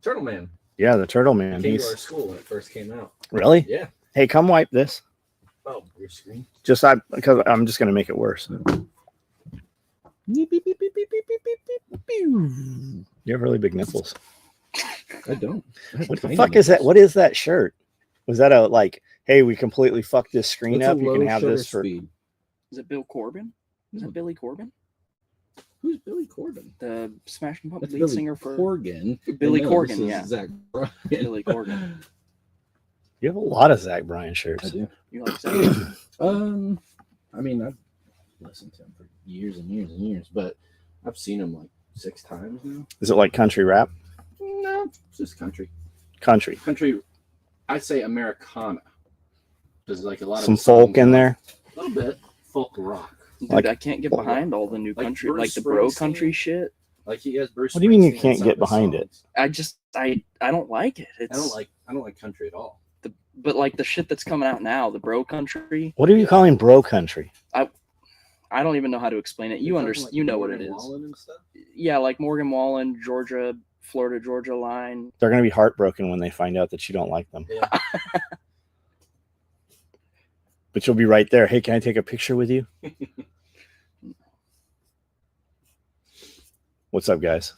Turtle Man. Yeah, the Turtle Man. He came to our school when it first came out. Really? Yeah. Hey, come wipe this. Oh, your screen. Because I'm just gonna make it worse. You have really big nipples. I don't. What the fuck is that? What is that shirt? Was that a like? Hey, we completely fucked this screen up. You can have this for. Speed. Is it Bill Corbin? Is it Billy Corbin? Who's Billy Corbin? The Smashing Pumpkins lead Billy singer for Corgan. Billy Corgan, yeah. Zach Bryan. Billy Corgan. You have a lot of Zach Bryan shirts. I do. You like Zach? I mean, I've listened to him for years and years and years, but I've seen him like 6 times now. Is it like country rap? No, it's just country. Country. I'd say Americana. There's like a lot some of folk in there. A little bit folk rock. Dude, Like, I can't get behind all the new like country, Bruce like the bro Springsteen. country shit. Like he has Bruce. What do you mean you Springsteen can't in get some of the behind it? songs. I don't like it. I don't like country at all. But like the shit that's coming out now, the bro country. What are you calling bro country? I don't even know how to explain it. You understand? Like You know what Morgan it is. Wallen and stuff? Yeah, like Morgan Wallen, Florida Georgia line. They're gonna be heartbroken when they find out that you don't like them. Yeah. But you'll be right there. Hey, can I take a picture with you? What's up, guys?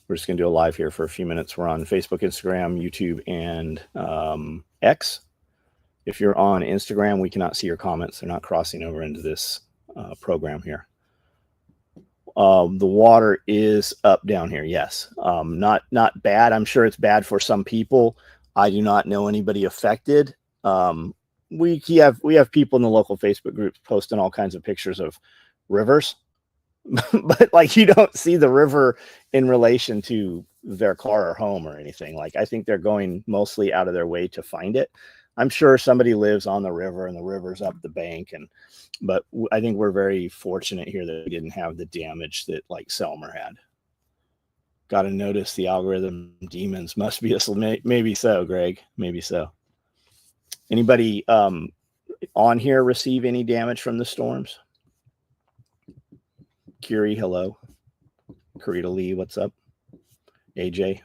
We're just going to do a live here for a few minutes. We're on Facebook, Instagram, YouTube, and X. If you're on Instagram, we cannot see your comments. They're not crossing over into this program here. The water is up down here. Yes. Not bad. I'm sure it's bad for some people. I do not know anybody affected. We have people in the local Facebook groups posting all kinds of pictures of rivers. But like you don't see the river in relation to their car or home or anything. Like I think they're going mostly out of their way to find it. I'm sure somebody lives on the river and the river's up the bank, but I think we're very fortunate here that we didn't have the damage that like Selmer had. Got to notice the algorithm demons must be maybe so, Greg, maybe so. Anybody on here receive any damage from the storms? Curie, hello. Karita Lee, what's up? AJ.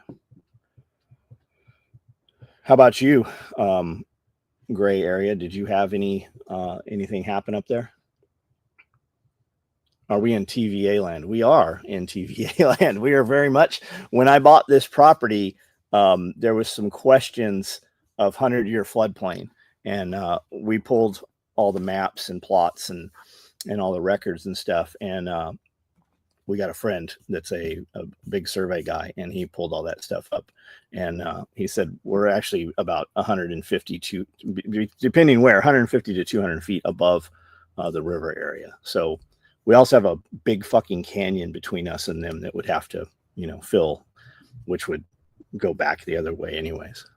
How about you? Gray area. Did you have anything happen up there? Are we in TVA land? We are in TVA land. We are very much. When I bought this property, there was some questions of 100-year floodplain, and we pulled all the maps and plots and all the records and stuff, and we got a friend that's a big survey guy, and he pulled all that stuff up, and he said we're actually about 150 to, depending where, 150 to 200 feet above the river area. So we also have a big fucking canyon between us and them that would have to, fill, which would go back the other way anyways.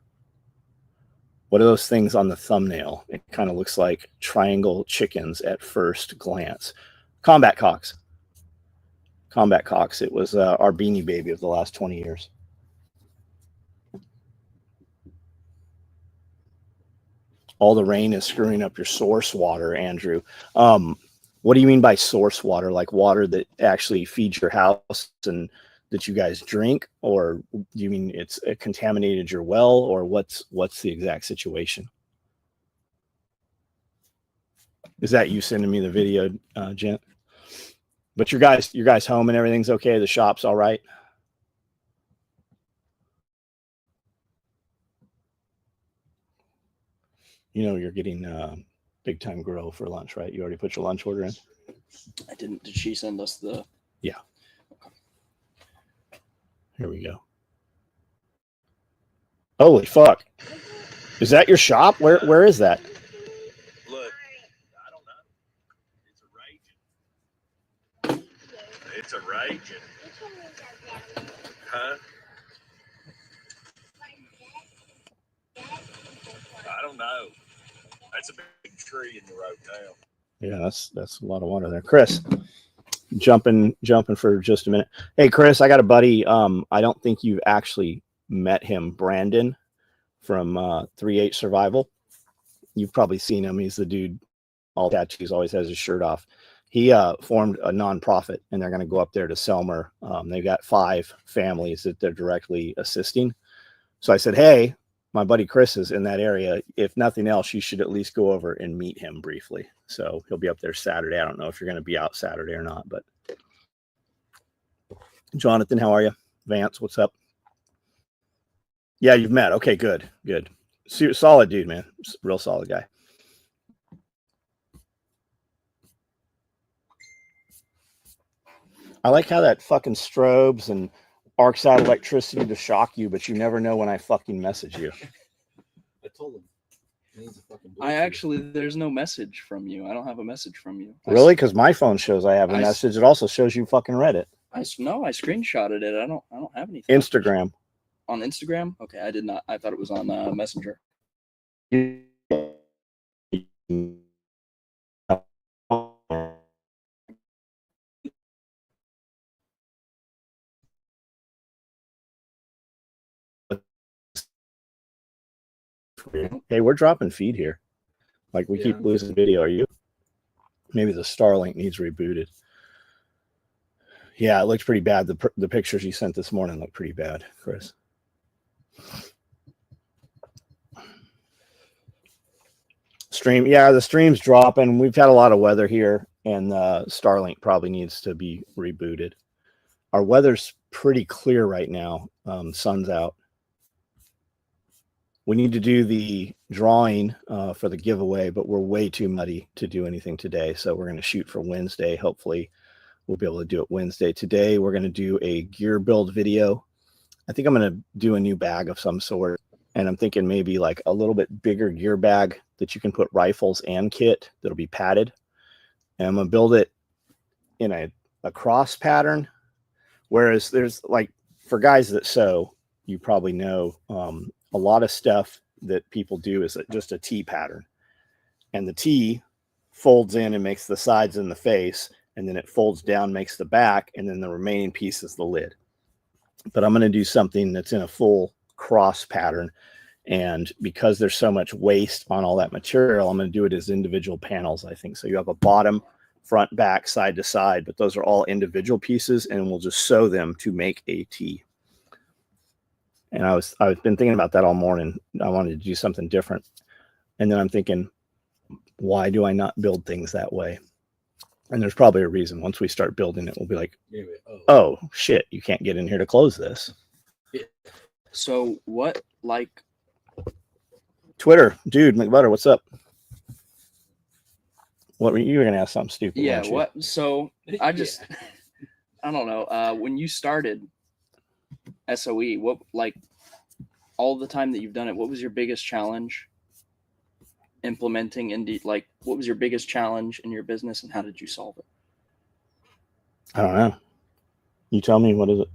What are those things on the thumbnail? It kind of looks like triangle chickens at first glance. Combat cocks. Combat cocks. It was our beanie baby of the last 20 years. All the rain is screwing up your source water, Andrew. What do you mean by source water? Like water that actually feeds your house and that you guys drink? Or do you mean it's contaminated your well? Or what's the exact situation? Is that you sending me the video, Gent? But your guys home and everything's okay? The shop's all right? You're getting Big Time Grill for lunch, right? You already put your lunch order in? I didn't. Did she send us the? Yeah. Okay. Here we go. Holy fuck. Is that your shop? Where is that? Look, I don't know. It's a raging. Huh? I don't know. That's a big tree in the road now. Yeah, that's a lot of water there. Chris, jumping for just a minute. Hey, Chris, I got a buddy. I don't think you've actually met him, Brandon from 3-8 Survival. You've probably seen him. He's the dude, all tattoos, always has his shirt off. He formed a nonprofit, and they're going to go up there to Selmer. They've got 5 families that they're directly assisting. So I said, hey, my buddy Chris is in that area. If nothing else, you should at least go over and meet him briefly. So he'll be up there Saturday. I don't know if you're going to be out Saturday or not, but Jonathan, how are you? Vance, what's up? Yeah, you've met. Okay, good. Solid dude, man. Real solid guy. I like how that fucking strobes and arcs out electricity to shock you, but you never know when I fucking message you. I told him. He's a fucking there's no message from you. I don't have a message from you. Really? Because my phone shows I have a message. It also shows you fucking read it. I screenshotted it. I don't have anything. Instagram. On Instagram? Okay, I did not. I thought it was on Messenger. Hey, we're dropping feed here. Like we keep losing video. Are you? Maybe the Starlink needs rebooted. Yeah, it looked pretty bad. The pictures you sent this morning look pretty bad, Chris. Stream, yeah, the stream's dropping. We've had a lot of weather here, and Starlink probably needs to be rebooted. Our weather's pretty clear right now. Sun's out. We need to do the drawing for the giveaway, but we're way too muddy to do anything today. So we're going to shoot for Wednesday. Hopefully we'll be able to do it Wednesday. Today, we're going to do a gear build video. I think I'm going to do a new bag of some sort. And I'm thinking maybe like a little bit bigger gear bag that you can put rifles and kit that'll be padded. And I'm going to build it in a cross pattern. Whereas there's like, for guys that sew, you probably know, a lot of stuff that people do is just a T pattern, and the T folds in and makes the sides and the face, and then it folds down, makes the back, and then the remaining piece is the lid. But I'm going to do something that's in a full cross pattern. And because there's so much waste on all that material, I'm going to do it as individual panels, I think. So you have a bottom, front, back, side to side, but those are all individual pieces, and we'll just sew them to make a T. And I've been thinking about that all morning. I wanted to do something different. And then I'm thinking, why do I not build things that way? And there's probably a reason. Once we start building it, we'll be like, oh shit, you can't get in here to close this. So what, like, Twitter, dude, McButter, what's up? What were you going to ask something stupid? Yeah, what? So I just, I don't know. When you started SOE, what, like, all the time that you've done it, what was your biggest challenge implementing Indeed? Like, what was your biggest challenge in your business, and how did you solve it? I don't know. You tell me, what is it?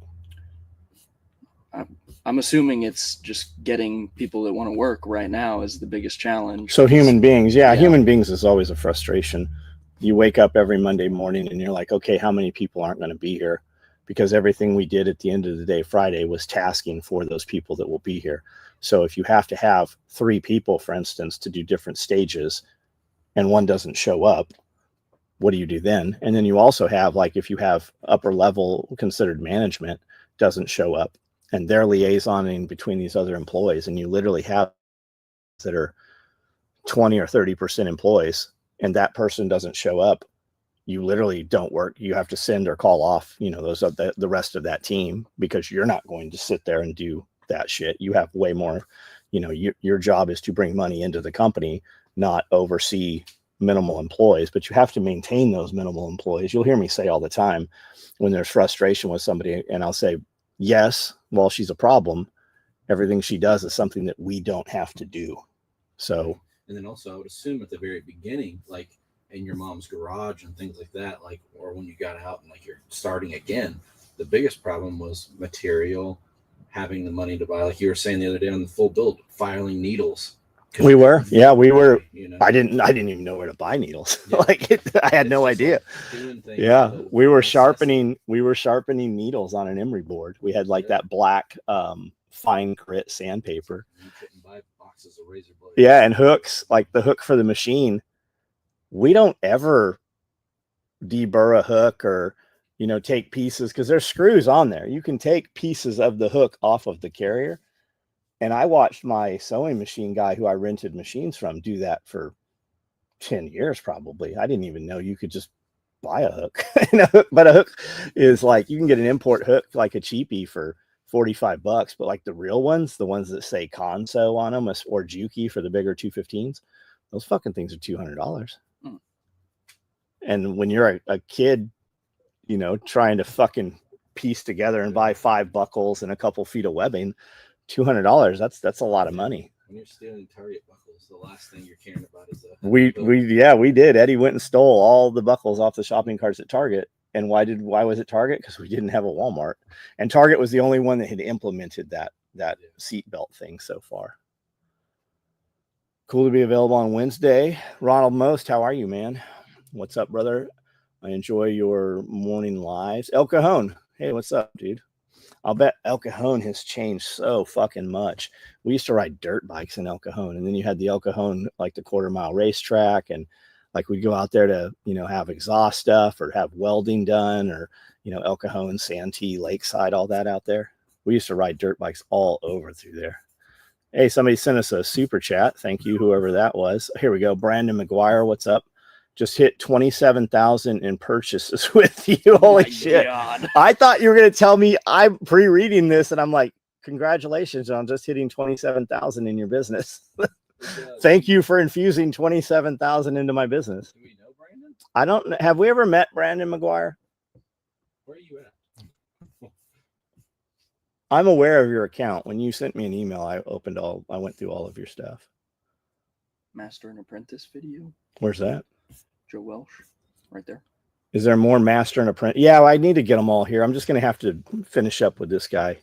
I'm assuming it's just getting people that want to work right now is the biggest challenge. So human beings, yeah, human beings is always a frustration. You wake up every Monday morning and you're like, okay, how many people aren't going to be here? Because everything we did at the end of the day, Friday, was tasking for those people that will be here. So if you have to have 3 people, for instance, to do different stages, and one doesn't show up, what do you do then? And then you also have, like, if you have upper level considered management doesn't show up, and they're liaisoning between these other employees, and you literally have that are 20 or 30% employees, and that person doesn't show up, you literally don't work. You have to send or call off, those are the rest of that team, because you're not going to sit there and do that shit. You have way more, your job is to bring money into the company, not oversee minimal employees, but you have to maintain those minimal employees. You'll hear me say all the time when there's frustration with somebody, and I'll say, yes, well, she's a problem. Everything she does is something that we don't have to do. So, and then also I would assume at the very beginning, like in your mom's garage and things like that, like, or when you got out and like you're starting again, the biggest problem was material, having the money to buy, like you were saying the other day on the full build, filing needles. We were. I didn't even know where to buy needles. Yeah. I had no idea. Yeah, we were sharpening needles on an emery board. We had that black fine grit sandpaper. You couldn't buy boxes of razor blades. Yeah, and hooks, like the hook for the machine. We don't ever deburr a hook or, you know, take pieces, because there's screws on there. You can take pieces of the hook off of the carrier. And I watched my sewing machine guy who I rented machines from do that for 10 years probably. I didn't even know you could just buy a hook. But a hook is like, you can get an import hook like a cheapie for $45, but like the real ones, the ones that say Conso on them or Juki for the bigger 215s, those fucking things are $200. And when you're a kid, you know, trying to fucking piece together and buy 5 buckles and a couple feet of webbing, $200, that's a lot of money. When you're stealing Target buckles, the last thing you're caring about is we did. Eddie went and stole all the buckles off the shopping carts at Target. And why was it Target? Because we didn't have a Walmart, and Target was the only one that had implemented that seat belt thing so far. Cool to be available on Wednesday. Ronald Most, how are you, man? What's up, brother? I enjoy your morning lives. El Cajon, hey, what's up, dude? I'll bet El Cajon has changed so fucking much. We used to ride dirt bikes in El Cajon, and then you had the El Cajon, like the quarter-mile racetrack, and like we'd go out there to, you know, have exhaust stuff or have welding done, or, you know, El Cajon, Santee, Lakeside, all that out there. We used to ride dirt bikes all over through there. Hey, somebody sent us a super chat. Thank you, whoever that was. Here we go. Brandon McGuire, what's up? Just hit 27,000 in purchases with you. Holy shit. God. I thought you were going to tell me, I'm pre-reading this and I'm like, congratulations on just hitting 27,000 in your business. Thank you for infusing 27,000 into my business. Do we know Brandon? I don't, have we ever met Brandon McGuire? Where are you at? I'm aware of your account. When you sent me an email, I went through all of your stuff. Master and Apprentice video. Where's that? Joe Welsh, right there. Is there more Master and Apprentice? Yeah, I need to get them all here. I'm just going to have to finish up with this guy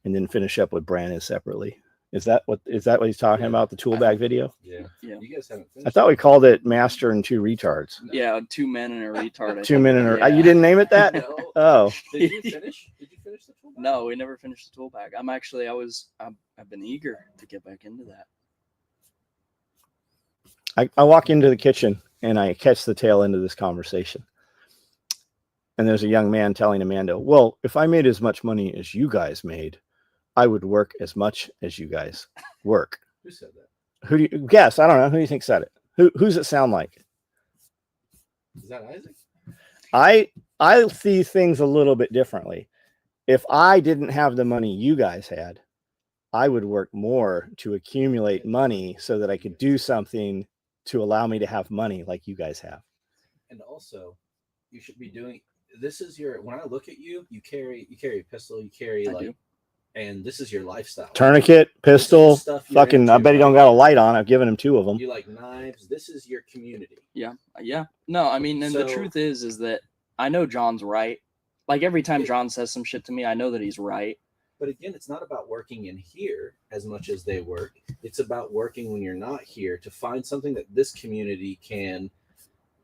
and then finish up with Brandon separately. Is that what he's talking about? The tool bag video? Yeah. You guys haven't finished. I thought we called it Master and Two Retards. No. Yeah, 2 men and a retard. Two men and a. You didn't name it that? No. Oh. Did you finish the tool bag? No, we never finished the tool bag. I've been eager to get back into that. I walk into the kitchen and I catch the tail end of this conversation. And there's a young man telling Amanda, well, if I made as much money as you guys made, I would work as much as you guys work. Who said that? Who do you guess? I don't know. Who do you think said it? Who's it sound like? Is that Isaac? I see things a little bit differently. If I didn't have the money you guys had, I would work more to accumulate money so that I could do something to allow me to have money like you guys have. And also, you should be doing, this is your, when I look at you, you carry a pistol, you carry and this is your lifestyle. Tourniquet, pistol, fucking, I bet he don't got a light on. I've given him 2 of them. You like knives. This is your community. Yeah. No, I mean, and the truth is that I know John's right. Like every time John says some shit to me, I know that he's right. But again, it's not about working in here as much as they work. It's about working when you're not here to find something that this community can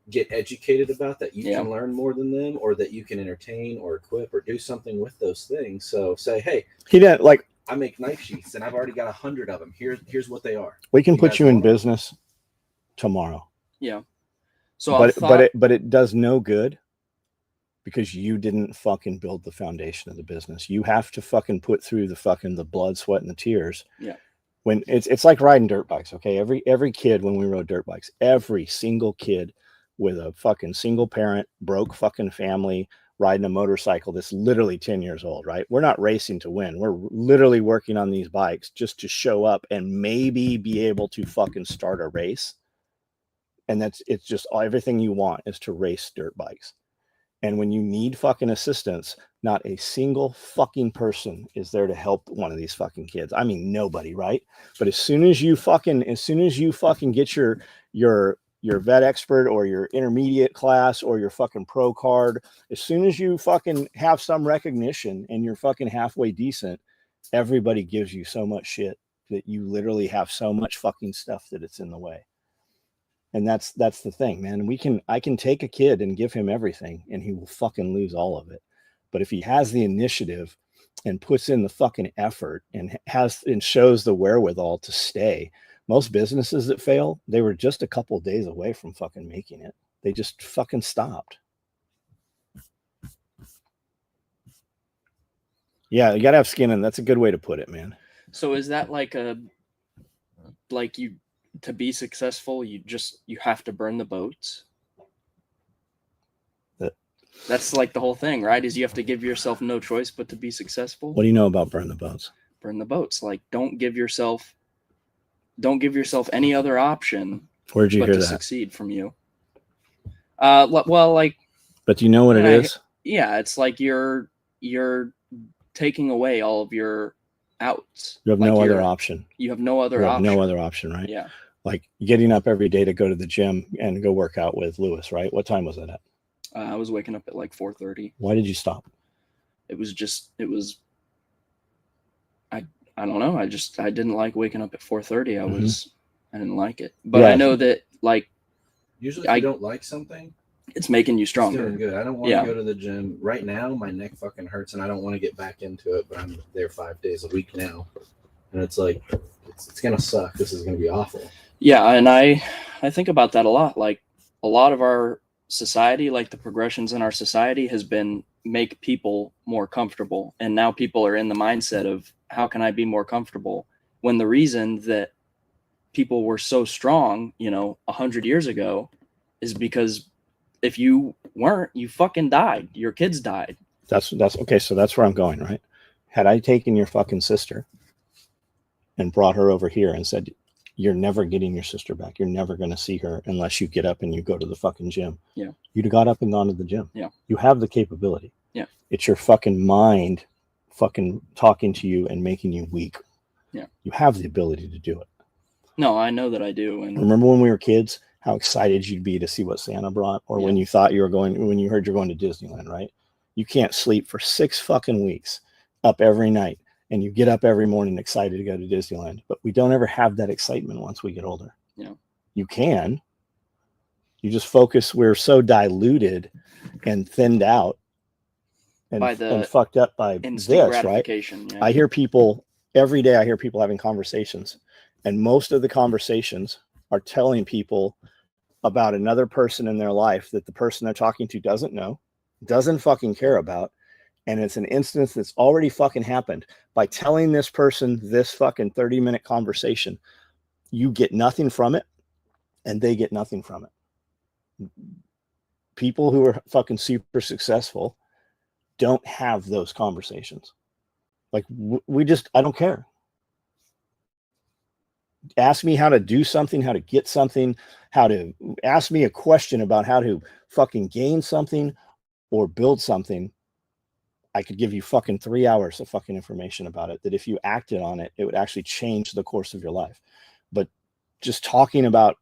get educated about, that you can learn more than them, or that you can entertain or equip or do something with those things. So say, hey, he didn't like, I make knife sheaths and I've already got 100 of them. Here's what they are. We can put you in business tomorrow. Yeah. So, but it does no good because you didn't fucking build the foundation of the business. You have to fucking put through the blood, sweat, and the tears. Yeah. When it's like riding dirt bikes. Okay. Every kid, when we rode dirt bikes, every single kid with a fucking single parent, broke fucking family, riding a motorcycle that's literally 10 years old, right? We're not racing to win. We're literally working on these bikes just to show up and maybe be able to fucking start a race. And it's just everything you want is to race dirt bikes. And when you need fucking assistance, not a single fucking person is there to help one of these fucking kids. I mean, nobody, right? But as soon as you fucking get your vet expert or your intermediate class or your fucking pro card, as soon as you fucking have some recognition and you're fucking halfway decent, everybody gives you so much shit that you literally have so much fucking stuff that it's in the way. And that's the thing, man. I can take a kid and give him everything and he will fucking lose all of it. But if he has the initiative and puts in the fucking effort and shows the wherewithal to stay, most businesses that fail, they were just a couple of days away from fucking making it. They just fucking stopped. Yeah, you gotta have skin, and that's a good way to put it, man. So is that like you to be successful, you have to burn the boats? That's like the whole thing, right? Is you have to give yourself no choice but to be successful. What do you know about burn the boats? Burn the boats. Like don't give yourself any other option. Where'd you but hear to that? succeed from you. Well, like. But do you know what it is? Yeah, it's like you're taking away all of your outs. You have like no other option. You have no other you have option. no other option, right? Yeah. Like getting up every day to go to the gym and go work out with Lewis, right? What time was it at? I was waking up at like 4:30. Why did you stop? It was I don't know. I didn't like waking up at 4:30. I didn't like it. But I know that like usually if you don't like something, it's making you it's stronger. doing good. I don't want to go to the gym right now. My neck fucking hurts and I don't want to get back into it, but I'm there 5 days a week now. And it's like, it's going to suck. This is going to be awful. Yeah. And I think about that a lot. Like a lot of our society, like the progressions in our society has been make people more comfortable. And now people are in the mindset of how can I be more comfortable? When the reason that people were so strong, 100 years ago is because if you weren't, you fucking died. Your kids died. That's okay. So that's where I'm going, right? Had I taken your fucking sister and brought her over here and said, you're never getting your sister back. You're never going to see her unless you get up and you go to the fucking gym. Yeah. You'd have got up and gone to the gym. Yeah. You have the capability. Yeah. It's your fucking mind fucking talking to you and making you weak. Yeah. You have the ability to do it. No, I know that I do. And remember when we were kids, how excited you'd be to see what Santa brought, or when you thought you were going, when you heard you're going to Disneyland, right? You can't sleep for 6 fucking weeks up every night. And you get up every morning excited to go to Disneyland, but we don't ever have that excitement once we get older. Yeah. You can. You just focus. We're so diluted and thinned out and fucked up by this, right? Yeah. I hear people every day. I hear people having conversations, and most of the conversations are telling people about another person in their life that the person they're talking to doesn't know, doesn't fucking care about. And it's an instance that's already fucking happened. By telling this person this fucking 30-minute conversation, you get nothing from it and they get nothing from it. People who are fucking super successful don't have those conversations. Like I don't care. Ask me how to do something, how to get something, ask me a question about how to fucking gain something or build something. I could give you fucking 3 hours of fucking information about it, that if you acted on it, it would actually change the course of your life. But just talking about,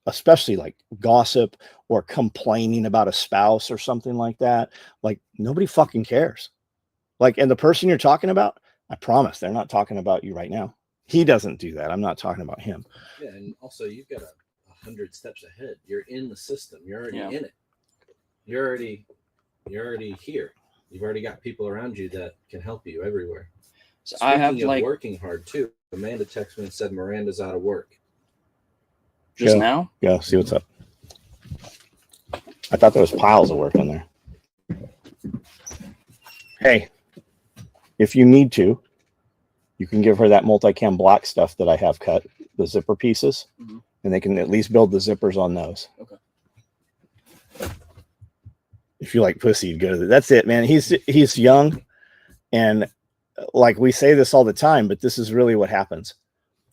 especially like gossip or complaining about a spouse or something like that, like nobody fucking cares. Like, and the person you're talking about, I promise they're not talking about you right now. He doesn't do that. I'm not talking about him. Yeah. And also you've got 100 steps ahead. You're in the system. You're already in it. You're already here. You've already got people around you that can help you everywhere. So Speaking I have of working hard too. Amanda texted me and said Miranda's out of work. Just now? Yeah, see what's up. I thought there was piles of work in there. Hey, if you need to, you can give her that multicam black stuff that I have cut, the zipper pieces, and they can at least build the zippers on those. Okay. If you like pussy, you'd go to that's it, man. He's young, and like we say this all the time, but this is really what happens.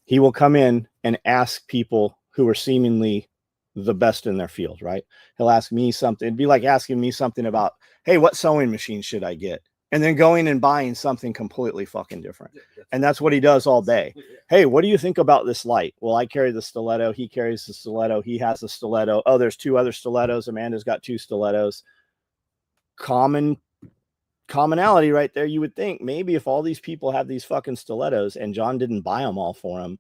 He will come in and ask people who are seemingly the best in their field, right? He'll ask me something. It'd be like asking me something about, hey, what sewing machine should I get? And then going and buying something completely fucking different. And that's what he does all day. Hey, what do you think about this light? Well, I carry the stiletto. He carries the stiletto. He has the stiletto. Oh, there's 2 other stilettos. Amanda's got 2 stilettos. Commonality right there. You would think maybe if all these people have these fucking stilettos and John didn't buy them all for him,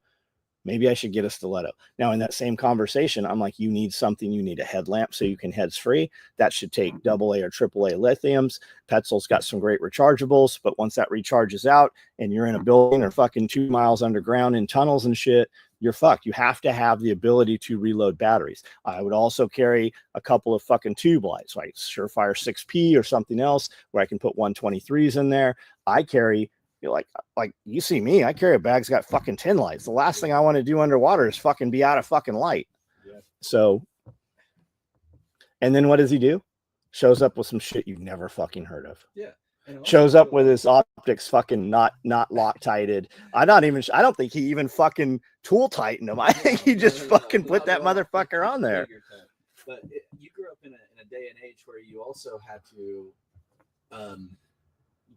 maybe I should get a stiletto. Now, in that same conversation, I'm like, you need something. You need a headlamp so you can heads free. That should take AA or AAA lithiums. Petzl's got some great rechargeables, but once that recharges out and you're in a building or fucking 2 miles underground in tunnels and shit, you're fucked. You have to have the ability to reload batteries. I would also carry a couple of fucking tube lights, like Surefire 6P or something else where I can put 123s in there. I carry, like you see me, I carry a bag's got fucking 10 lights. The last thing I want to do underwater is fucking be out of fucking light. Yeah. So, and then what does he do? Shows up with some shit you've never fucking heard of. Yeah. Shows up with his optics fucking not Loctited. I don't think he even fucking tool tightened them. I think he just fucking put that motherfucker on there. But you grew up in a day and age where you also had to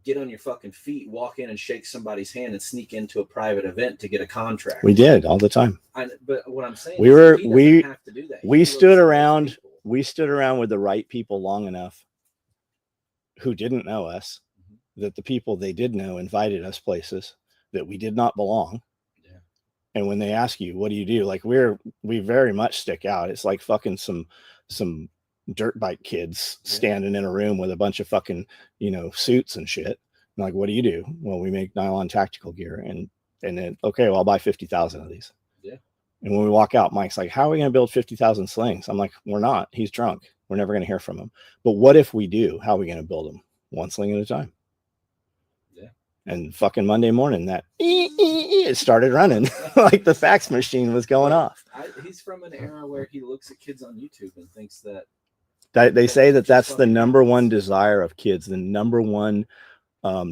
get on your fucking feet, walk in and shake somebody's hand and sneak into a private event to get a contract. We did all the time. But what I'm saying we have to do that. We stood around with the right people long enough who didn't know us, that the people they did know invited us places that we did not belong. Yeah. And when they ask you, what do you do? Like we very much stick out. It's like fucking some dirt bike kids standing in a room with a bunch of fucking, suits and shit. I'm like, what do you do? Well, we make nylon tactical gear. And then, okay, well, I'll buy 50,000 of these. Yeah. And when we walk out, Mike's like, how are we going to build 50,000 slings? I'm like, we're not. He's drunk. We're never going to hear from him. But what if we do? How are we going to build them? One sling at a time. Yeah. And fucking Monday morning, that it started running like the fax machine was going off. He's from an era where he looks at kids on YouTube and thinks that they say that's the number one desire of kids. The number one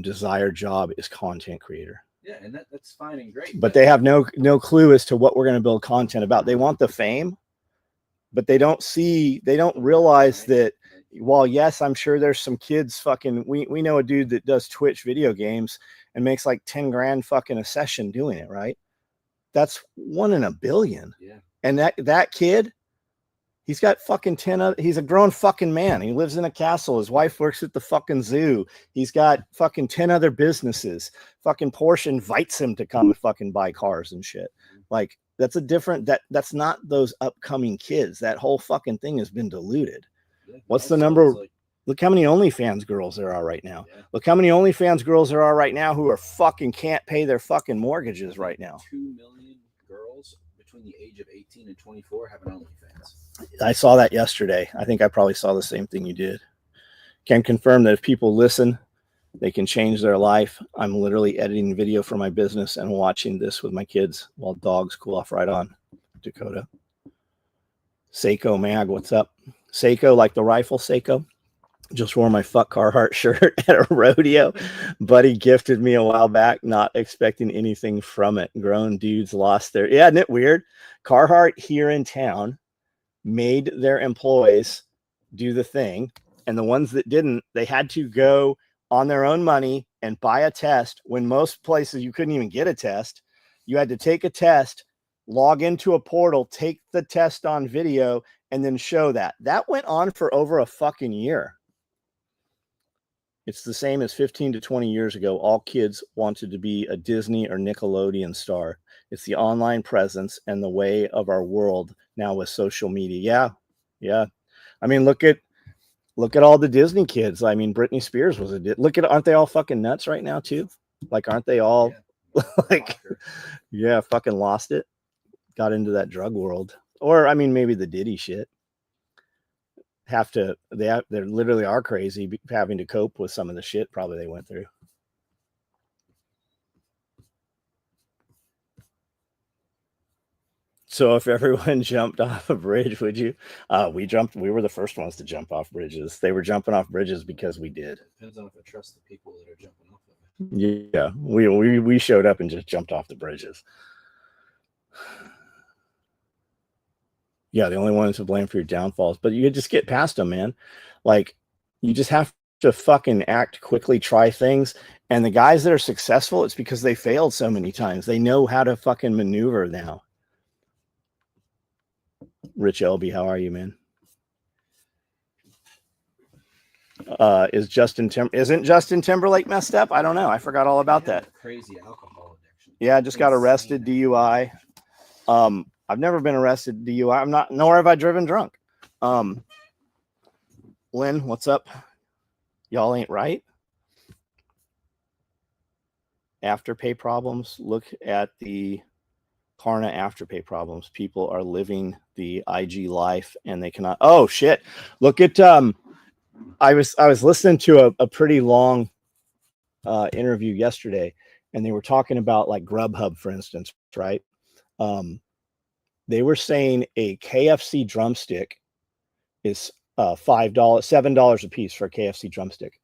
desired job is content creator. Yeah, and that's fine and great. But they have no clue as to what we're going to build content about. They want the fame, but they don't realize that. Well, yes, I'm sure there's some kids fucking, we know a dude that does Twitch video games and makes like 10 grand fucking a session doing it, right? That's 1 in a billion. Yeah. And that kid, he's got fucking 10 he's a grown fucking man. He lives in a castle. His wife works at the fucking zoo. He's got fucking 10 other businesses. Fucking Porsche invites him to come and fucking buy cars and shit. Like that's that's not those upcoming kids. That whole fucking thing has been diluted. What's the number? Look how many OnlyFans girls there are right now. Yeah. Look how many OnlyFans girls there are right now who are fucking can't pay their fucking mortgages right now. 2 million girls between the age of 18 and 24 have an OnlyFans. I saw that yesterday. I think I probably saw the same thing you did. Can confirm that if people listen, they can change their life. I'm literally editing video for my business and watching this with my kids while dogs cool off right on. Dakota. Seiko Mag, what's up? Seiko, like the rifle Seiko. Just wore my fuck Carhartt shirt at a rodeo. Buddy gifted me a while back, not expecting anything from it. Grown dudes lost their... Yeah, isn't it weird? Carhartt here in town made their employees do the thing. And the ones that didn't, they had to go on their own money and buy a test. When most places you couldn't even get a test. You had to take a test, log into a portal, take the test on video, and then show that. That went on for over a fucking year. It's the same as 15 to 20 years ago. All kids wanted to be a Disney or Nickelodeon star. It's the online presence and the way of our world now with social media. Yeah. I mean, look at all the Disney kids. I mean, Britney Spears was aren't they all fucking nuts right now too? Like, aren't they all fucking lost it? Got into that drug world. Or, I mean, maybe the Diddy shit. They literally are crazy having to cope with some of the shit probably they went through. So if everyone jumped off a bridge, would you? We were the first ones to jump off bridges. They were jumping off bridges because we did. Depends on if I trust the people that are jumping off of it. Yeah, we showed up and just jumped off the bridges. Yeah, the only ones to blame for your downfalls, but you just get past them, man. Like, you just have to fucking act quickly, try things. And the guys that are successful, it's because they failed so many times. They know how to fucking maneuver now. Rich LB, how are you, man? Isn't Justin Timberlake messed up? I don't know. I forgot all about that. Crazy alcohol addiction. Yeah, I just got arrested DUI. I've never been arrested DUI. Nor have I driven drunk. Lynn, what's up? Y'all ain't right. Afterpay problems. Look at the Klarna afterpay problems. People are living the IG life and they cannot. Oh shit! Look at I was listening to a pretty long interview yesterday, and they were talking about like Grubhub, for instance, right? They were saying a KFC drumstick is $5, $7 a piece for a KFC drumstick.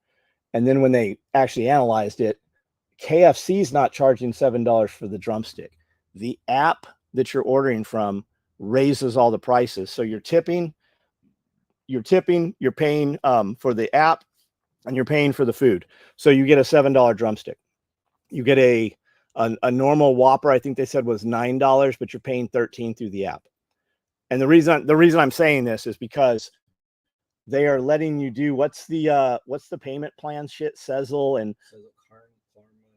And then when they actually analyzed it, KFC is not charging $7 for the drumstick. The app that you're ordering from raises all the prices. So you're tipping, you're paying for the app, and you're paying for the food. So you get a $7 drumstick. You get a normal Whopper, I think they said was $9, but you're paying $13 through the app. And the reason I'm saying this is because they are letting you do what's the payment plan shit, Sezzle and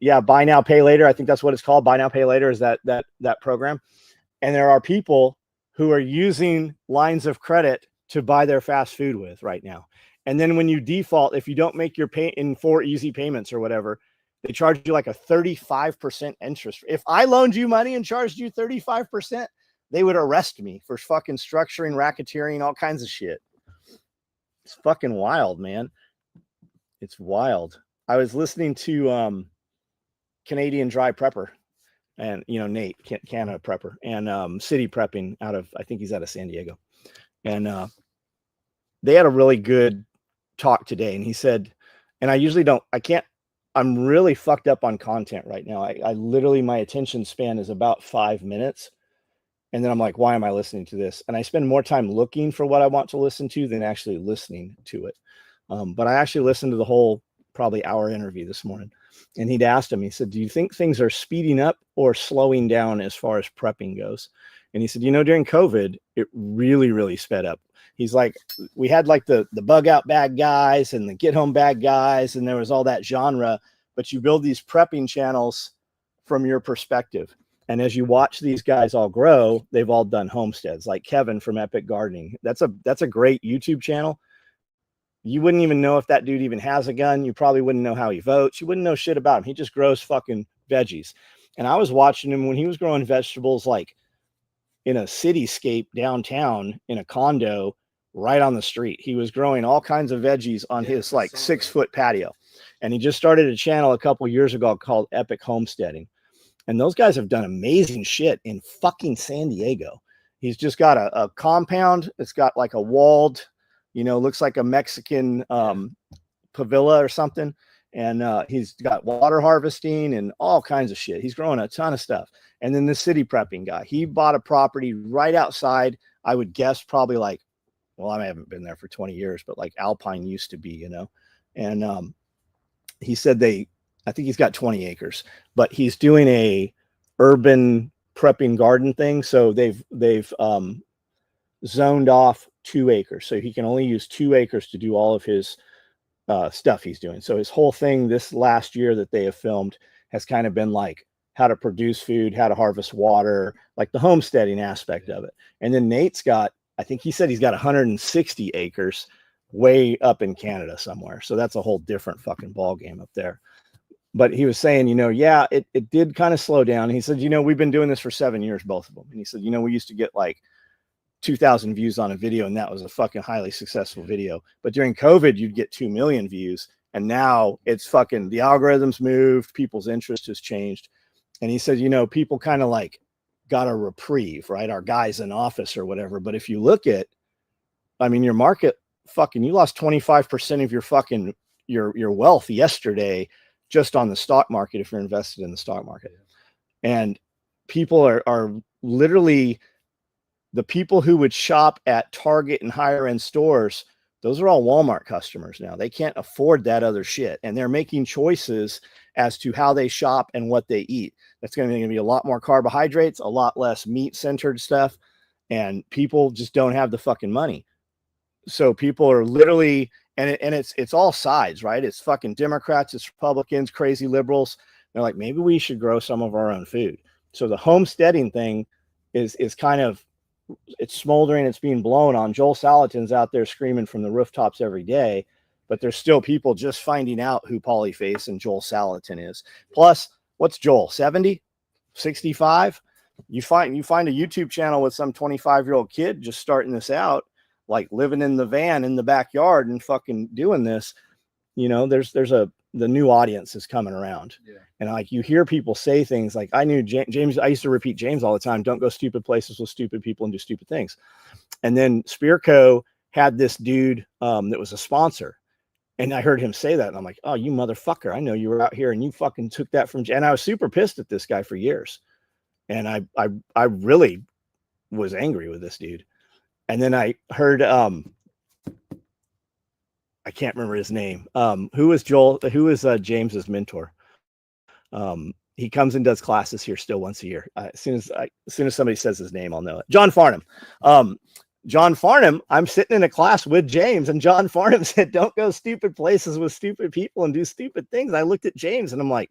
yeah, buy now, pay later. I think that's what it's called. Buy now, pay later is that program. And there are people who are using lines of credit to buy their fast food with right now. And then when you default, if you don't make your pay in 4 easy payments or whatever, they charge you like a 35% interest. If I loaned you money and charged you 35%, they would arrest me for fucking structuring, racketeering, all kinds of shit. It's fucking wild, man. It's wild. I was listening to Canadian Dry Prepper and, Nate, Canada Prepper, and City Prepping out of, I think he's out of San Diego. And they had a really good talk today. And he said, and I'm really fucked up on content right now. I literally, my attention span is about 5 minutes. And then I'm like, why am I listening to this? And I spend more time looking for what I want to listen to than actually listening to it. But I actually listened to the whole probably hour interview this morning. And he'd asked him, he said, do you think things are speeding up or slowing down as far as prepping goes? And he said, during COVID, it really, really sped up. He's like, we had like the bug out bag guys and the get home bag guys, and there was all that genre, but you build these prepping channels from your perspective. And as you watch these guys all grow, they've all done homesteads, like Kevin from Epic Gardening. That's a great YouTube channel. You wouldn't even know if that dude even has a gun. You probably wouldn't know how he votes. You wouldn't know shit about him. He just grows fucking veggies. And I was watching him when he was growing vegetables, like in a cityscape downtown in a condo right on the street. He was growing all kinds of veggies on his like 6-foot patio. And he just started a channel a couple years ago called Epic Homesteading. And those guys have done amazing shit in fucking San Diego. He's just got a compound. It's got like a walled, looks like a Mexican pavilla or something. And he's got water harvesting and all kinds of shit. He's growing a ton of stuff. And then the city prepping guy, he bought a property right outside, I would guess probably like, well, I haven't been there for 20 years, but like Alpine used to be, And he said I think he's got 20 acres, but he's doing a urban prepping garden thing. So they've zoned off 2 acres. So he can only use 2 acres to do all of his stuff he's doing. So his whole thing this last year that they have filmed has kind of been like how to produce food, how to harvest water, like the homesteading aspect of it. And then Nate's got, I think he said he's got 160 acres way up in Canada somewhere. So that's a whole different fucking ball game up there. But he was saying, yeah, it did kind of slow down. And he said, we've been doing this for 7 years, both of them. And he said, we used to get like 2,000 views on a video, and that was a fucking highly successful video. But during COVID, you'd get 2 million views. And now it's fucking, the algorithms moved, people's interest has changed. And he said, people kind of like got a reprieve, right? Our guys in office or whatever. But if you look at, your market, fucking, you lost 25% of your fucking, your wealth yesterday just on the stock market if you're invested in the stock market. And people are literally, the people who would shop at Target and higher end stores, those are all Walmart customers now. They can't afford that other shit. And they're making choices as to how they shop and what they eat. That's going to be a lot more carbohydrates, a lot less meat centered stuff. And people just don't have the fucking money. So people are literally, and it's all sides, right? It's fucking Democrats, it's Republicans, crazy liberals. They're like, maybe we should grow some of our own food. So the homesteading thing is kind of, it's smoldering, it's being blown on. Joel Salatin's out there screaming from the rooftops every day, but there's still people just finding out who Polyface and Joel Salatin is. Plus, what's Joel, 70, 65? You find a YouTube channel with some 25-year-old kid just starting this out, like living in the van in the backyard and fucking doing this. the new audience is coming around. Yeah. And like you hear people say things like, I knew James, I used to repeat James all the time, don't go stupid places with stupid people and do stupid things. And then Spearco had this dude that was a sponsor. And I heard him say that. And I'm like, oh, you motherfucker. I know you were out here and you fucking took that from, and I was super pissed at this guy for years. And I really was angry with this dude. And then I heard, I can't remember his name. Who was James's mentor? He comes and does classes here still once a year. As soon as somebody says his name, I'll know it. John Farnham. John Farnham, I'm sitting in a class with James, and John Farnham said, don't go stupid places with stupid people and do stupid things. I looked at James and I'm like,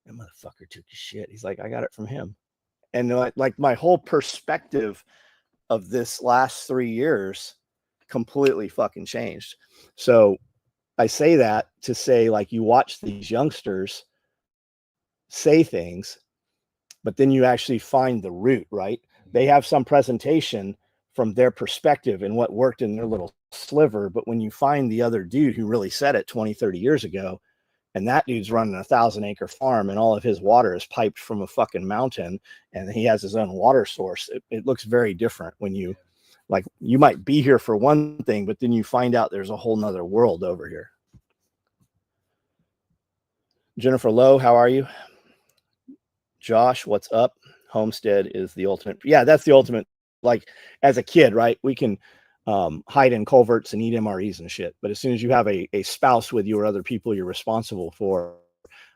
that motherfucker took his shit. He's like, I got it from him. And like my whole perspective of this last 3 years completely fucking changed. So I say that to say, like, you watch these youngsters say things, but then you actually find the root, right? They have some presentation from their perspective and what worked in their little sliver. But when you find the other dude who really said it 20, 30 years ago, and that dude's running a 1,000-acre farm and all of his water is piped from a fucking mountain and he has his own water source, it looks very different when you, like, you might be here for one thing, but then you find out there's a whole nother world over here. Jennifer Lowe, how are you? Josh, what's up? Homestead is the ultimate. Yeah, that's the ultimate. Like, as a kid, right? We can hide in culverts and eat MREs and shit. But as soon as you have a spouse with you or other people you're responsible for,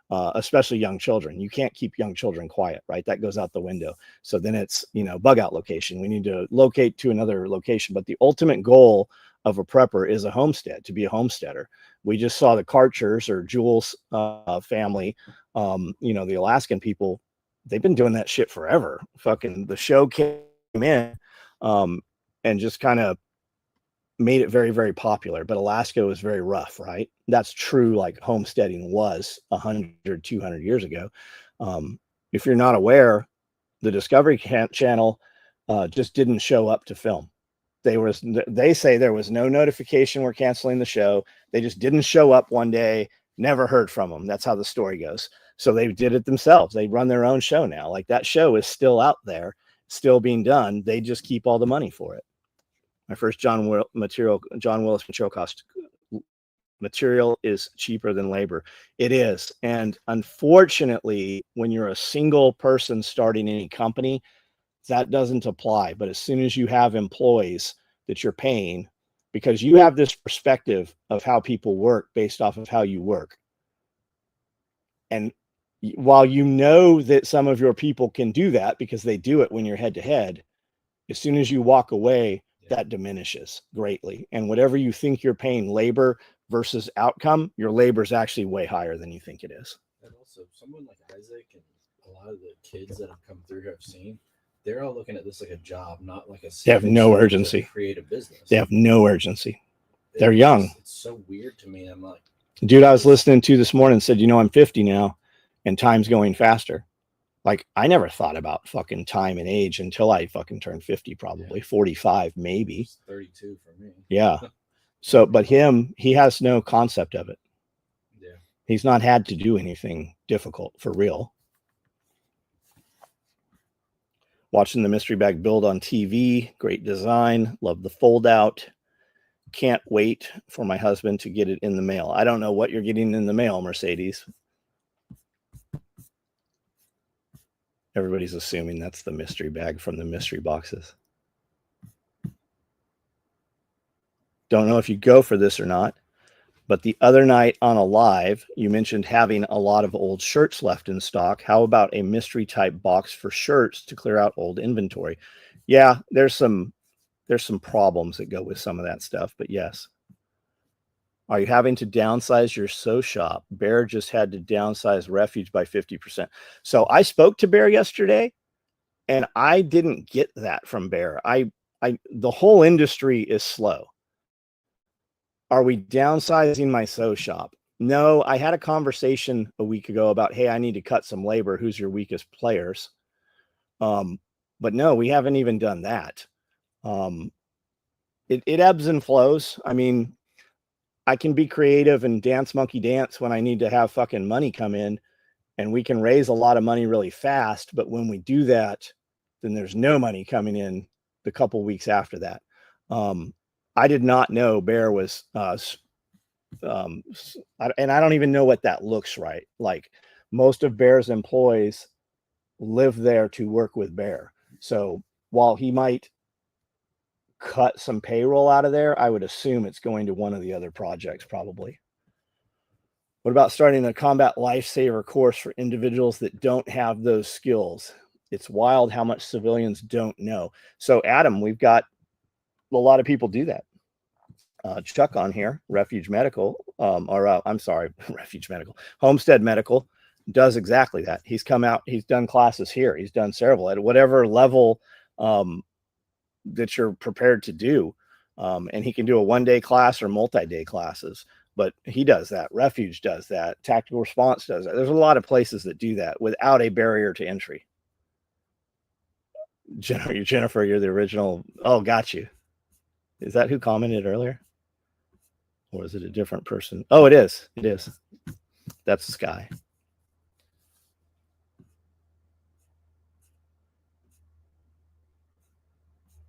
especially young children, you can't keep young children quiet, right? That goes out the window. So then it's, bug out location. We need to locate to another location. But the ultimate goal of a prepper is a homestead, to be a homesteader. We just saw the Karchers or Jules family, the Alaskan people. They've been doing that shit forever. Fucking the show came in and just kind of made it very, very popular. But Alaska was very rough, right? That's true, like homesteading was 100, 200 years ago. If you're not aware, the Discovery Channel just didn't show up to film. They say there was no notification we're canceling the show. They just didn't show up one day, never heard from them. That's how the story goes. So they did it themselves. They run their own show now. Like, that show is still out there, still being done. They just keep all the money for it. My first John Willis material cost. Material is cheaper than labor. It is. And unfortunately, when you're a single person starting any company, that doesn't apply. But as soon as you have employees that you're paying, because you have this perspective of how people work based off of how you work. And while you know that some of your people can do that because they do it when you're head to head, as soon as you walk away, that diminishes greatly. And whatever you think you're paying labor versus outcome, your labor is actually way higher than you think it is. And also, someone like Isaac and a lot of the kids that have come through here I've seen, they're all looking at this like a job, not like a. They have no urgency. Create a business. They have no urgency. They're young. It's so weird to me. I'm like, dude, I was listening to this morning said, I'm 50 now and time's going faster. Like, I never thought about fucking time and age until I fucking turned 50, probably 45, maybe. It's 32 for me. Yeah. So, but he has no concept of it. Yeah. He's not had to do anything difficult for real. Watching the mystery bag build on TV. Great design. Love the fold out. Can't wait for my husband to get it in the mail. I don't know what you're getting in the mail, Mercedes. Everybody's assuming that's the mystery bag from the mystery boxes. Don't know if you go for this or not, but the other night on a live, you mentioned having a lot of old shirts left in stock. How about a mystery type box for shirts to clear out old inventory? Yeah, there's some problems that go with some of that stuff, but yes. Are you having to downsize your sew shop? Bear just had to downsize Refuge by 50%. So I spoke to Bear yesterday and I didn't get that from Bear. The whole industry is slow. Are we downsizing my sew shop? No, I had a conversation a week ago about, hey, I need to cut some labor. Who's your weakest players? But no, we haven't even done that. It ebbs and flows. I mean, I can be creative and dance monkey dance when I need to have fucking money come in, and we can raise a lot of money really fast. But when we do that, then there's no money coming in the couple weeks after that. I did not know Bear was, and I don't even know what that looks right. Like, most of Bear's employees live there to work with Bear. So while he might cut some payroll out of there, I would assume it's going to one of the other projects probably. What about starting a combat lifesaver course for individuals that don't have those skills? It's wild how much civilians don't know. So Adam, we've got a lot of people do that. Chuck on here, Refuge Medical, I'm sorry, Refuge Medical, Homestead Medical does exactly that. He's come out, he's done classes here. He's done several at whatever level that you're prepared to do. And he can do a one-day class or multi-day classes, but he does that. Refuge does that. Tactical Response does that. There's a lot of places that do that without a barrier to entry. Jennifer, you're the original. Oh, got you. Is that who commented earlier? Or is it a different person? Oh, it is. It is. That's Sky.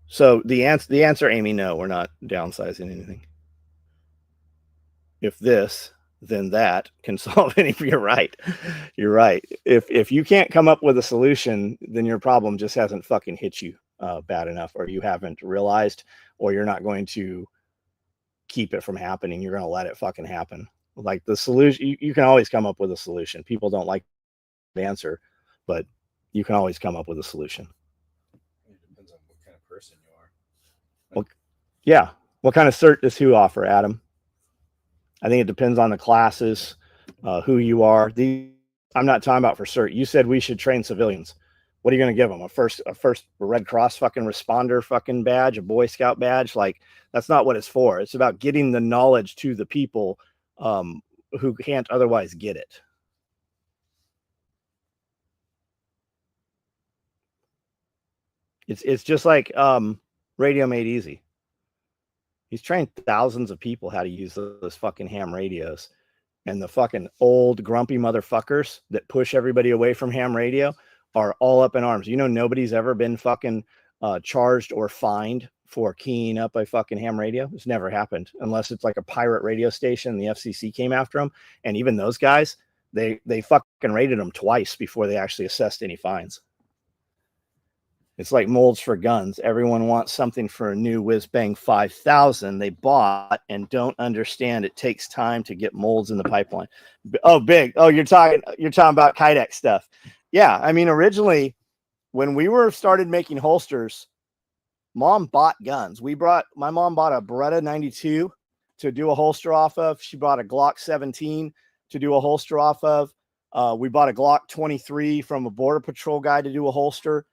So the answer, Amy, no, we're not downsizing anything. If this, then that can solve any. You're right. You're right. If you can't come up with a solution, then your problem just hasn't fucking hit you bad enough, or you haven't realized, or you're not going to keep it from happening. You're going to let it fucking happen. Like the solution, you can always come up with a solution. People don't like the answer, but you can always come up with a solution. It depends on what kind of person you are. Well, yeah. What kind of cert does who offer, Adam? I think it depends on the classes, who you are. I'm not talking about for cert. You said we should train civilians. What are you going to give them? A first Red Cross fucking responder fucking badge, a Boy Scout badge? Like, that's not what it's for. It's about getting the knowledge to the people who can't otherwise get it. It's just like Radio Made Easy. He's trained thousands of people how to use those fucking ham radios, and the fucking old grumpy motherfuckers that push everybody away from ham radio are all up in arms. You know, nobody's ever been fucking charged or fined for keying up a fucking ham radio. It's never happened unless it's like a pirate radio station. The FCC came after them, and even those guys, they fucking raided them twice before they actually assessed any fines. It's like molds for guns. Everyone wants something for a new whiz bang 5000 they bought and don't understand it takes time to get molds in the pipeline. Oh, big. Oh, you're talking about Kydex stuff. Yeah, I mean, originally when we started making holsters, Mom bought guns. My mom bought a Beretta 92 to do a holster off of. She bought a Glock 17 to do a holster off of. We bought a Glock 23 from a Border Patrol guy to do a holster.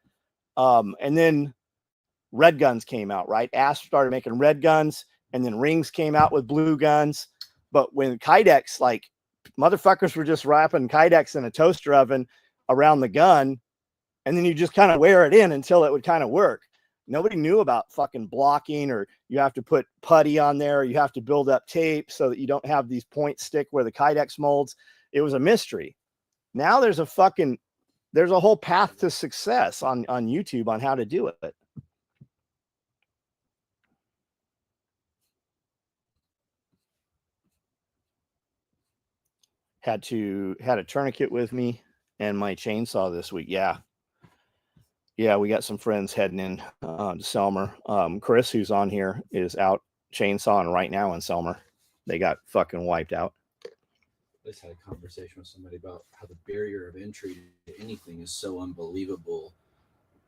And then red guns came out, right? Asp started making red guns, and then Rings came out with blue guns. But when Kydex, like, motherfuckers were just wrapping Kydex in a toaster oven around the gun, and then you just kind of wear it in until it would kind of work. Nobody knew about fucking blocking, or you have to put putty on there, or you have to build up tape so that you don't have these points stick where the Kydex molds. It was a mystery. Now there's a whole path to success on YouTube on how to do it. Had a tourniquet with me and my chainsaw this week. Yeah, we got some friends heading in to Selmer. Chris, who's on here, is out chainsawing right now in Selmer. They got fucking wiped out. I just had a conversation with somebody about how the barrier of entry to anything is so unbelievable.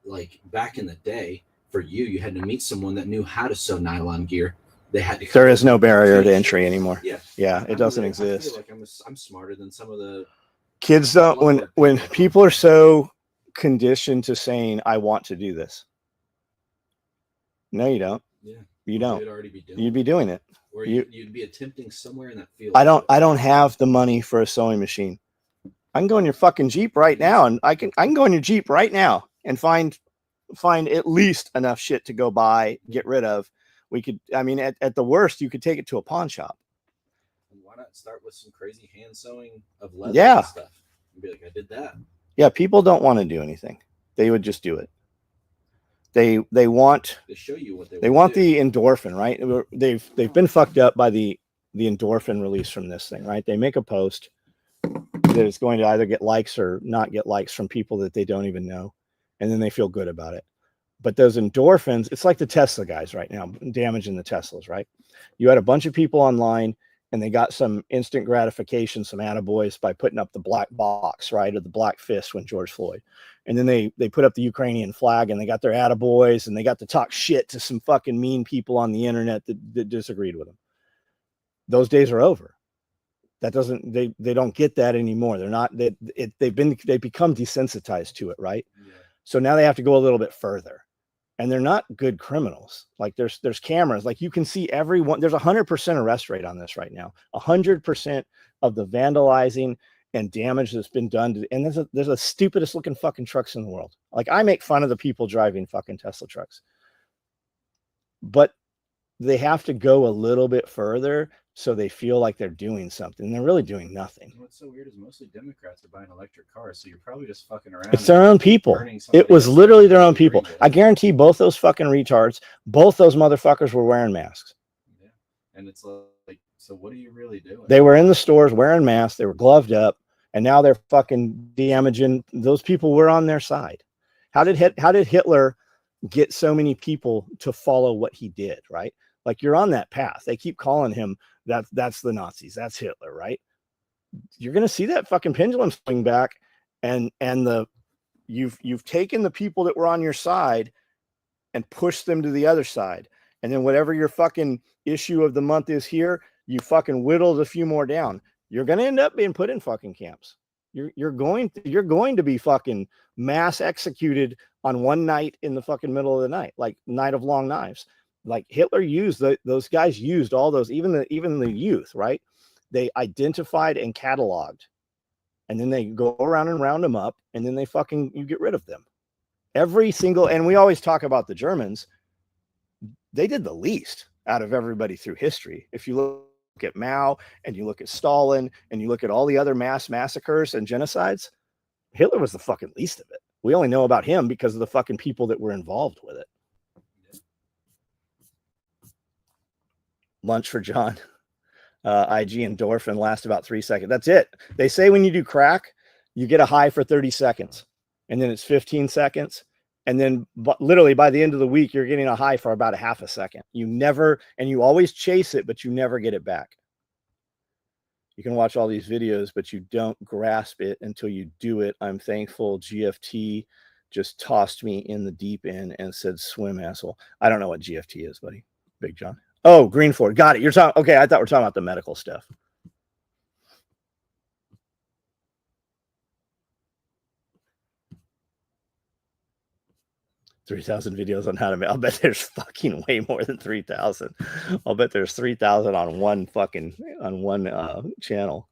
Like, back in the day, for you had to meet someone that knew how to sew nylon gear. There is no barrier to entry anymore. Yeah, it doesn't exist. I feel like I'm smarter than some of the kids. Don't when people are so conditioned to saying, "I want to do this." No, you don't. Yeah, you don't. You'd be doing it. Or you'd be attempting somewhere in that field. I don't have the money for a sewing machine. I can go in your fucking Jeep right now, and I can go in your Jeep right now and find at least enough shit to go buy, get rid of. We could, I mean, at the worst, you could take it to a pawn shop. why not start with some crazy hand sewing of leather Yeah. and stuff and be like, I did that. Yeah, people don't want to do anything. They would just do it. They want To show you what they want the endorphin, right? They've been fucked up by the endorphin release from this thing, right? They make a post that is going to either get likes or not get likes from people that they don't even know, and then they feel good about it. But those endorphins, it's like the Tesla guys right now damaging the Teslas, right? You had a bunch of people online and they got some instant gratification, some attaboys by putting up the black box, right? Or the black fist when George Floyd. And then they put up the Ukrainian flag and they got their attaboys and they got to talk shit to some fucking mean people on the internet that disagreed with them. Those days are over. That doesn't, they don't get that anymore. They're not, they've become desensitized to it, right? Yeah. So now they have to go a little bit further. And they're not good criminals. Like there's cameras, like you can see everyone. There's 100% arrest rate on this right now. 100% of the vandalizing and damage that's been done to, and there's the stupidest looking fucking trucks in the world. Like I make fun of the people driving fucking Tesla trucks, but they have to go a little bit further so they feel like they're doing something. They're really doing nothing. What's so weird is mostly Democrats are buying electric cars, so you're probably just fucking around. It's their own people. It was literally their own people. I guarantee both those fucking retards, both those motherfuckers were wearing masks. Yeah. And it's like, so what are you really doing? They were in the stores wearing masks. They were gloved up, and now they're fucking damaging. Those people were on their side. How did Hitler get so many people to follow what he did, right? Like you're on that path. They keep calling him that's the Nazis. That's Hitler, right? You're going to see that fucking pendulum swing back, and you've taken the people that were on your side and pushed them to the other side. And then whatever your fucking issue of the month is here, you fucking whittled a few more down. You're going to end up being put in fucking camps. You're going to be fucking mass executed on one night in the fucking middle of the night, like Night of Long Knives. Like Hitler used those guys used all those, even the youth, right? They identified and cataloged, and then they go around and round them up, and then you get rid of them. Every single, and we always talk about the Germans. They did the least out of everybody through history. If you look at Mao and you look at Stalin and you look at all the other mass massacres and genocides, Hitler was the fucking least of it. We only know about him because of the fucking people that were involved with it. Lunch for John. IG endorphin lasts about 3 seconds. That's it. They say when you do crack, you get a high for 30 seconds, and then it's 15 seconds. And then literally by the end of the week, you're getting a high for about a half a second. You always chase it, but you never get it back. You can watch all these videos, but you don't grasp it until you do it. I'm thankful GFT just tossed me in the deep end and said, swim, asshole. I don't know what GFT is, buddy. Big John. Oh, Greenford. Got it. You're talking. Okay. I thought we're talking about the medical stuff. $3,000 videos on how to make. I'll bet there's fucking way more than 3,000. I'll bet there's 3,000 on one channel.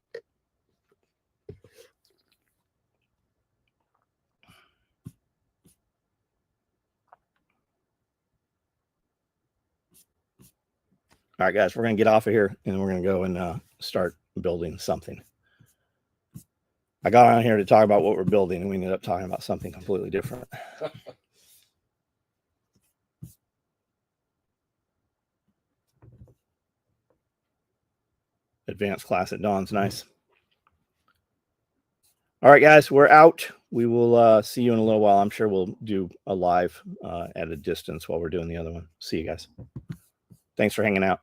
All right, guys, we're going to get off of here and we're going to go and start building something. I got on here to talk about what we're building, and we ended up talking about something completely different. Advanced class at dawn's nice. All right, guys, we're out. We will see you in a little while. I'm sure we'll do a live at a distance while we're doing the other one. See you guys. Thanks for hanging out.